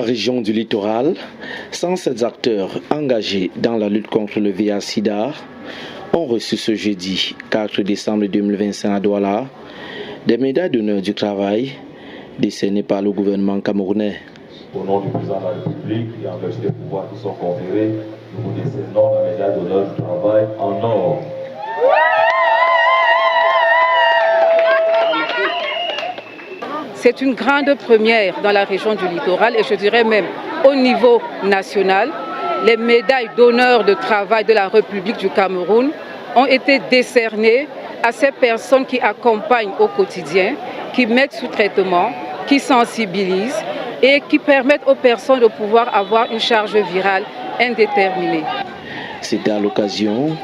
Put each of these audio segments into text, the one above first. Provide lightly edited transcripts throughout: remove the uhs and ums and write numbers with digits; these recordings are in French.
région du littoral, 107 acteurs engagés dans la lutte contre le VIH/SIDA ont reçu ce jeudi 4 décembre 2025 à Douala des médailles d'honneur du travail décernées par le gouvernement camerounais. Au nom du président de la République et en vertu des pouvoirs qui sont conférés, nous vous décernons la médaille d'honneur du travail en or. C'est une grande première dans la région du littoral et je dirais même au niveau national. Les médailles d'honneur de travail de la République du Cameroun ont été décernées à ces personnes qui accompagnent au quotidien, qui mettent sous traitement, qui sensibilisent et qui permettent aux personnes de pouvoir avoir une charge virale indéterminée. C'était à l'occasion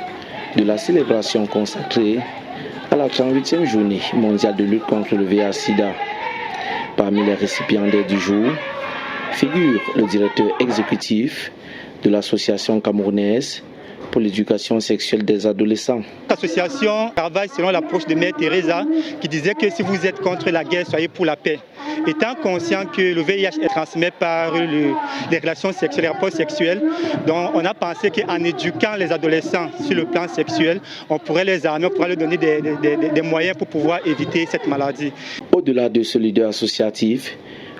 de la célébration consacrée à la 38e journée mondiale de lutte contre le VIH/SIDA. Parmi les récipiendaires du jour figure le directeur exécutif de l'association camerounaise pour l'éducation sexuelle des adolescents. L'association travaille selon l'approche de Mère Teresa qui disait que si vous êtes contre la guerre, soyez pour la paix. Étant conscient que le VIH est transmis par les relations sexuelles, les rapports sexuels, donc on a pensé qu'en éduquant les adolescents sur le plan sexuel, on pourrait les armer, on pourrait leur donner des moyens pour pouvoir éviter cette maladie. Au-delà de ce leader associatif,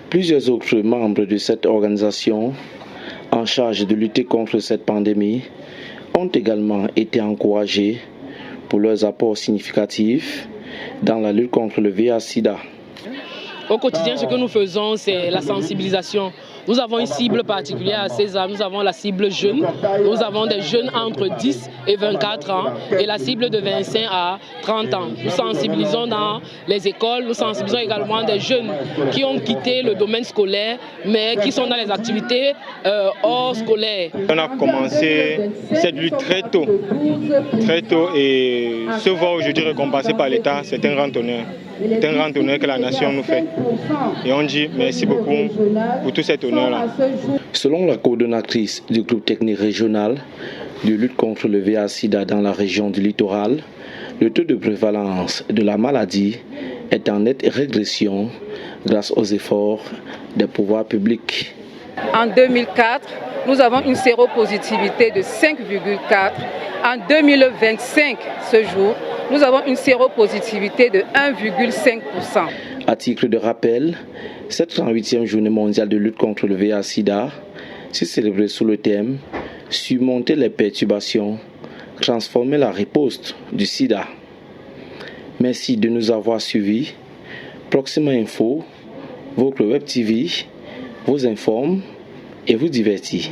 plusieurs autres membres de cette organisation en charge de lutter contre cette pandémie ont également été encouragés pour leurs apports significatifs dans la lutte contre le VIH/SIDA. Au quotidien, ce que nous faisons, c'est la sensibilisation. Nous avons une cible particulière à César, nous avons la cible jeune, nous avons des jeunes entre 10 et 24 ans et la cible de 25 à 30 ans. Nous sensibilisons dans les écoles, nous sensibilisons également des jeunes qui ont quitté le domaine scolaire mais qui sont dans les activités hors scolaires. On a commencé cette lutte très tôt et se voir aujourd'hui récompensé par l'État, c'est un grand honneur. C'est un grand honneur que la nation nous fait. Et on dit merci beaucoup pour tout cet honneur-là. Selon la coordonnatrice du groupe technique régional de lutte contre le VIH/SIDA dans la région du littoral, le taux de prévalence de la maladie est en nette régression grâce aux efforts des pouvoirs publics. En 2004, nous avons une séropositivité de 5,4. En 2025, ce jour, nous avons une séropositivité de 1,5%. À titre de rappel, cette 38e journée mondiale de lutte contre le VIH/SIDA s'est célébrée sous le thème « Surmonter les perturbations, transformer la riposte du SIDA ». Merci de nous avoir suivis. Proxima Info, votre web TV, vous informe et vous divertit.